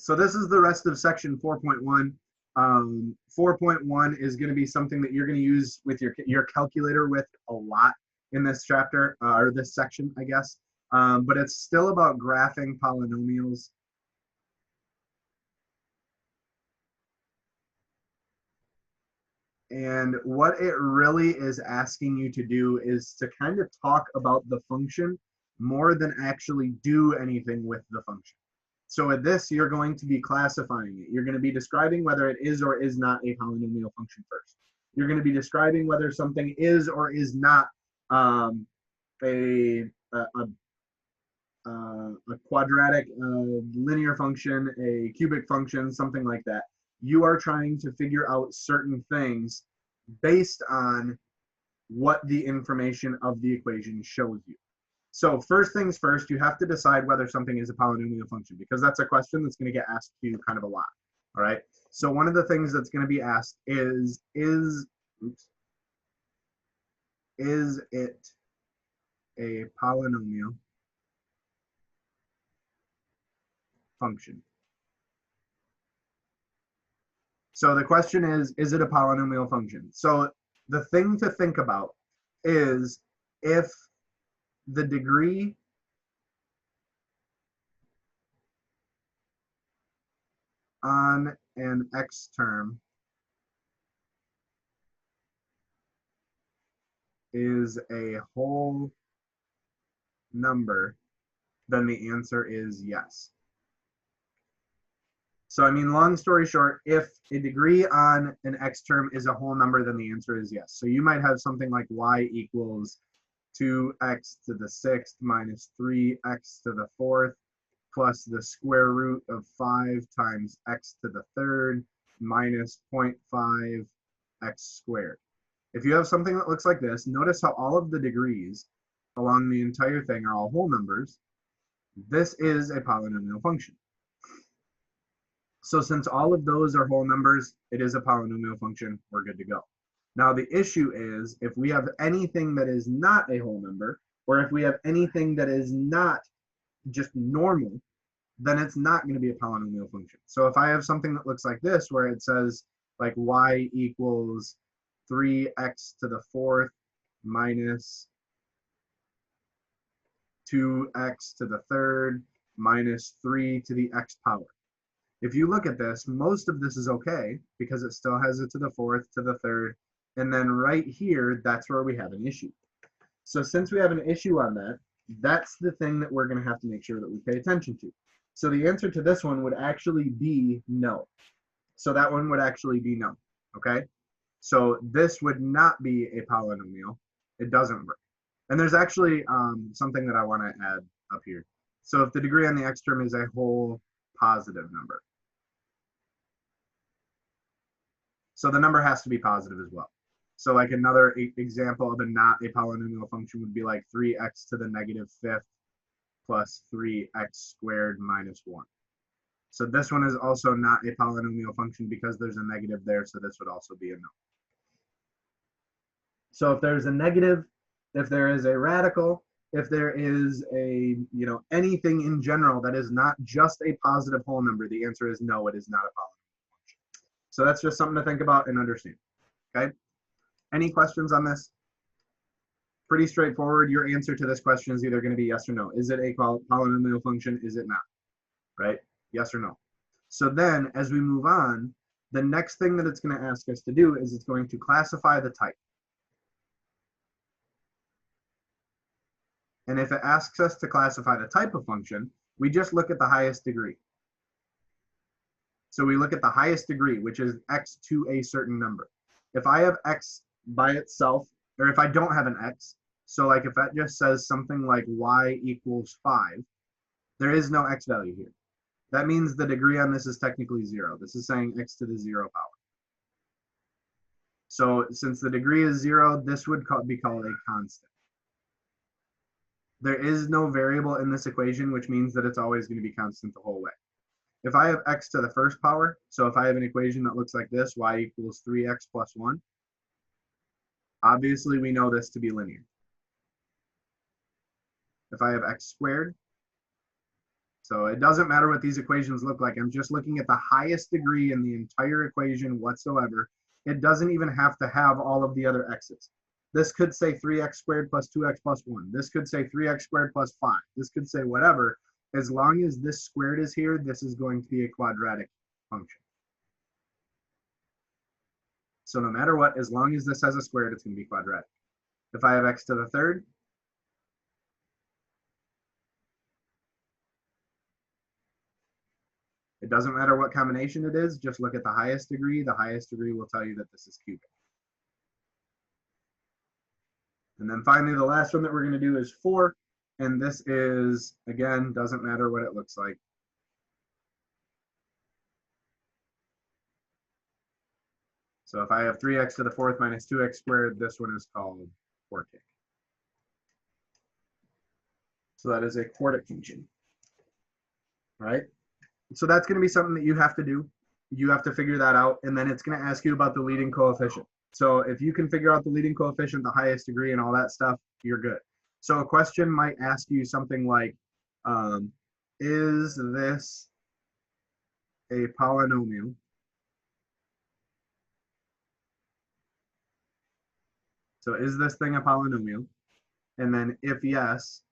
So this is the rest of section 4.1. 4.1 is going to be something that you're going to use with your calculator with a lot in this chapter, or this section, I guess. But it's still about graphing polynomials. And what it really is asking you to do is to kind of talk about the function more than actually do anything with the function. So with this, you're going to be classifying it. You're going to be describing whether it is or is not a polynomial function first. You're going to be describing whether something is or is not a quadratic linear function, a cubic function, something like that. You are trying to figure out certain things based on what the information of the equation shows you. So first things first, you have to decide whether something is a polynomial function, because that's a question that's going to get asked to you kind of a lot. All right. So one of the things that's going to be asked is it a polynomial function? So the question is it a polynomial function? So the thing to think about is if the degree on an x term is a whole number, then the answer is yes. So, I mean, long story short, if a degree on an x term is a whole number, then the answer is yes. So you might have something like y equals 2x to the 6th minus 3x to the 4th plus the square root of 5 times x to the 3rd minus 0.5 x squared. If you have something that looks like this, notice how all of the degrees along the entire thing are all whole numbers. This is a polynomial function. So since all of those are whole numbers, it is a polynomial function. We're good to go. Now the issue is if we have anything that is not a whole number, or if we have anything that is not just normal, then it's not going to be a polynomial function. So if I have something that looks like this, where it says like y equals 3x to the 4th minus 2x to the 3rd minus 3 to the x power. If you look at this, most of this is okay because it still has it to the 4th, to the 3rd, and then right here, that's where we have an issue. So since we have an issue on that, that's the thing that we're going to have to make sure that we pay attention to. So the answer to this one would actually be no. So that one would actually be no, okay? So this would not be a polynomial. It doesn't work. And there's actually something that I want to add up here. So if the degree on the x term is a whole positive number, so the number has to be positive as well. So like another example of a not a polynomial function would be like 3x to the negative 5th plus 3x squared minus 1. So this one is also not a polynomial function because there's a negative there, so this would also be a no. So if there's a negative, if there is a radical, if there is a, anything in general that is not just a positive whole number, the answer is no, it is not a polynomial function. So that's just something to think about and understand, okay? Any questions on this? Pretty straightforward. Your answer to this question is either going to be yes or no. Is it a polynomial function? Is it not? Right? Yes or no. So then as we move on, the next thing that it's going to ask us to do is it's going to classify the type. And if it asks us to classify the type of function, we just look at the highest degree. So we look at the highest degree, which is x to a certain number. If I have x by itself, or if I don't have an x, so like if that just says something like y equals 5, there is no x value here. That means the degree on this is technically 0. This is saying x to the 0 power. So since the degree is 0, this would be called a constant. There is no variable in this equation, which means that it's always going to be constant the whole way. If I have x to the first power, so if I have an equation that looks like this, y equals 3x plus 1, obviously we know this to be linear. If I have x squared, So it doesn't matter what these equations look like. I'm just looking at the highest degree in the entire equation whatsoever. It doesn't even have to have all of the other x's. This could say 3x squared plus 2x plus 1. This could say 3x squared plus 5. This could say whatever. As long as this squared is here, this is going to be a quadratic function. So no matter what, as long as this has a squared, it's going to be quadratic. If I have x to the third, it doesn't matter what combination it is, just look at the highest degree. The highest degree will tell you that this is cubic. And then finally, the last one that we're going to do is 4. And this is, again, doesn't matter what it looks like. So if I have 3x to the fourth minus 2x squared, this one is called quartic. So that is a quartic function, right? So that's going to be something that you have to do. You have to figure that out, and then it's going to ask you about the leading coefficient. So if you can figure out the leading coefficient, the highest degree, and all that stuff, you're good. So a question might ask you something like, is this a polynomial? So is this thing a polynomial? And then if yes,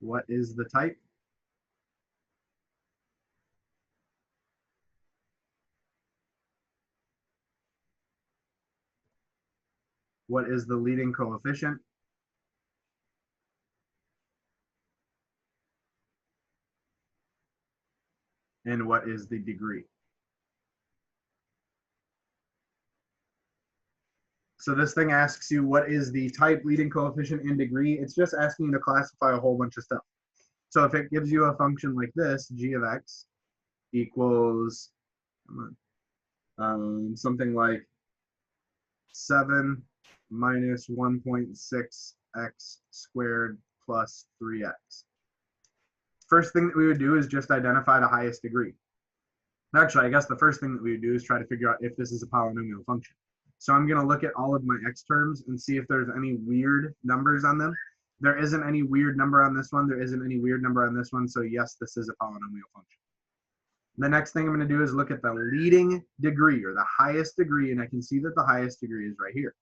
what is the type? What is the leading coefficient? And what is the degree? So this thing asks you what is the type, leading coefficient, and degree. It's just asking you to classify a whole bunch of stuff. So if it gives you a function like this, g of x equals something like 7 minus 1.6x squared plus 3x. First thing that we would do is just identify the highest degree. Actually, I guess the first thing that we would do is try to figure out if this is a polynomial function. So I'm going to look at all of my x terms and see if there's any weird numbers on them. There isn't any weird number on this one. There isn't any weird number on this one. So yes, this is a polynomial function. The next thing I'm going to do is look at the leading degree, or the highest degree, and I can see that the highest degree is right here.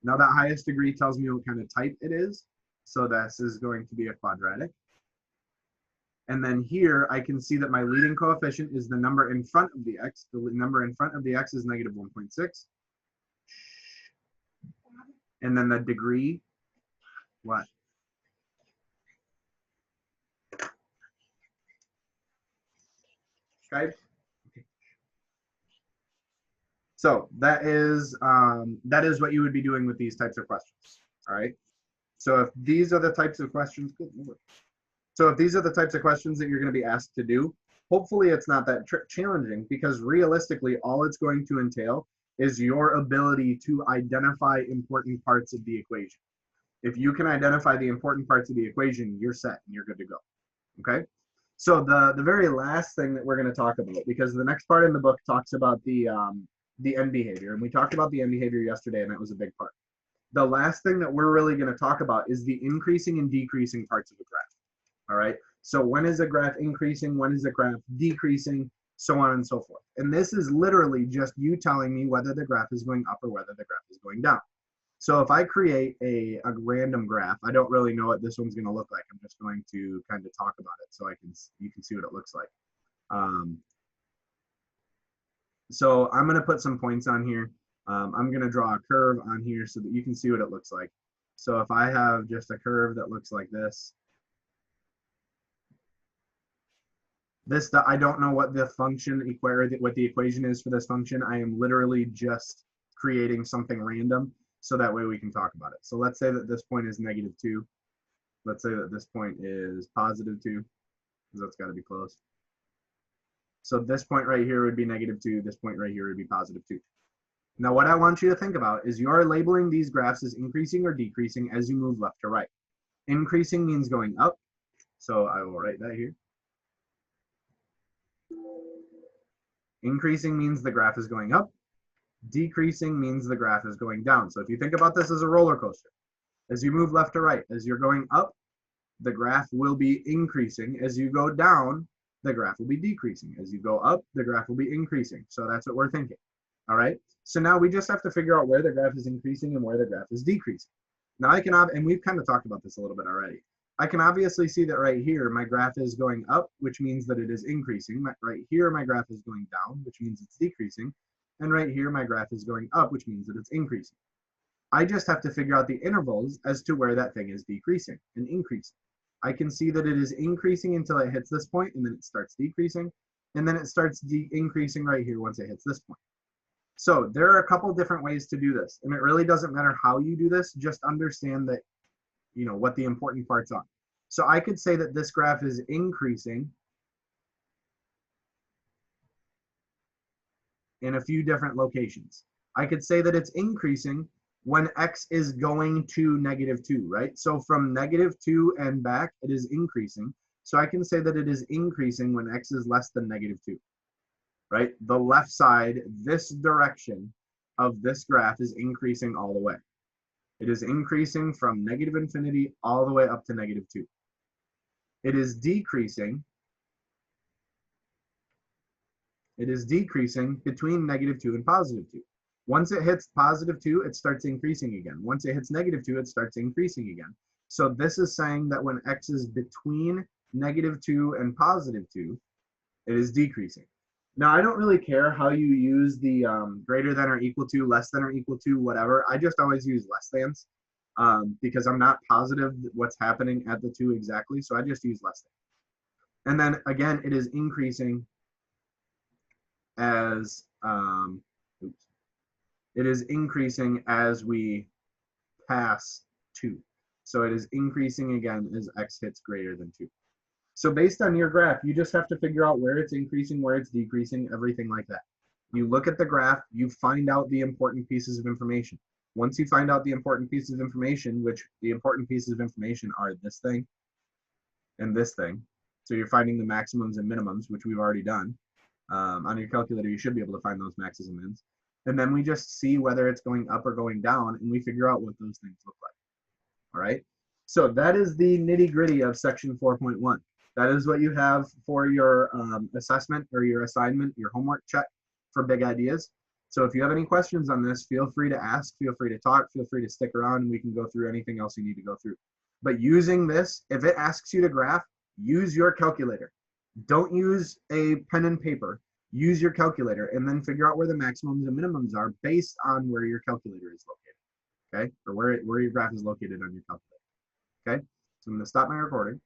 Now that highest degree tells me what kind of type it is. So this is going to be a quadratic. And then here I can see that my leading coefficient is the number in front of the x. The number in front of the x is negative 1.6. And then the degree, what? Skype? Okay. So that is what you would be doing with these types of questions. All right. So if these are the types of questions, so if these are the types of questions that you're going to be asked to do, hopefully it's not that challenging, because realistically, all it's going to entail is your ability to identify important parts of the equation. If you can identify the important parts of the equation, you're set and you're good to go. Okay. So the very last thing that we're going to talk about, because the next part in the book talks about the end behavior, and we talked about the end behavior yesterday, and that was a big part. The last thing that we're really going to talk about is the increasing and decreasing parts of the graph. All right. So when is a graph increasing? When is a graph decreasing? So on and so forth. And this is literally just you telling me whether the graph is going up or whether the graph is going down. So if I create a random graph, I don't really know what this one's going to look like. I'm just going to kind of talk about it so you can see what it looks like. So I'm going to put some points on here. I'm going to draw a curve on here so that you can see what it looks like. So if I have just a curve that looks like this, I don't know what the function what the equation is for this function. I am literally just creating something random so that way we can talk about it. So let's say that this point is -2. Let's say that this point is +2, because that's got to be close. So this point right here would be -2. This point right here would be +2. Now what I want you to think about is you're labeling these graphs as increasing or decreasing as you move left to right. Increasing means going up. So I will write that here. Increasing means the graph is going up. Decreasing means the graph is going down. So if you think about this as a roller coaster, as you move left to right, as you're going up, the graph will be increasing. As you go down, the graph will be decreasing. As you go up, the graph will be increasing. So that's what we're thinking. All right. So now we just have to figure out where the graph is increasing and where the graph is decreasing. Now I can, and we've kind of talked about this a little bit already. I can obviously see that right here, my graph is going up, which means that it is increasing. Right here, my graph is going down, which means it's decreasing. And right here, my graph is going up, which means that it's increasing. I just have to figure out the intervals as to where that thing is decreasing and increasing. I can see that it is increasing until it hits this point, and then it starts decreasing, and then it starts increasing right here once it hits this point. So there are a couple different ways to do this, and it really doesn't matter how you do this, just understand that, you know, what the important parts are. So I could say that this graph is increasing in a few different locations. I could say that it's increasing when x is going to -2, right? So from -2 and back, it is increasing. So I can say that it is increasing when x is less than -2, right? The left side, this direction of this graph is increasing all the way. It is increasing from -infinity all the way up to -2. It is decreasing. It is decreasing between -2 and +2. Once it hits +2, it starts increasing again. Once it hits -2, it starts increasing again. So this is saying that when x is between -2 and +2, it is decreasing. Now, I don't really care how you use the greater than or equal to, less than or equal to, whatever. I just always use less thans because I'm not positive what's happening at the 2 exactly, so I just use less than. And then again, it is increasing as it is increasing as we pass 2. So it is increasing again as x hits greater than 2. So based on your graph, you just have to figure out where it's increasing, where it's decreasing, everything like that. You look at the graph, you find out the important pieces of information. Once you find out the important pieces of information, which the important pieces of information are this thing and this thing. So you're finding the maximums and minimums, which we've already done. On your calculator, you should be able to find those maxes and mins. And then we just see whether it's going up or going down, and we figure out what those things look like. All right. So that is the nitty gritty of section 4.1. That is what you have for your assessment or your assignment, your homework check for big ideas. So if you have any questions on this, feel free to ask, feel free to talk, feel free to stick around, and we can go through anything else you need to go through. But using this, if it asks you to graph, use your calculator. Don't use a pen and paper. Use your calculator and then figure out where the maximums and minimums are based on where your calculator is located, okay? Or where your graph is located on your calculator, okay? So I'm gonna stop my recording.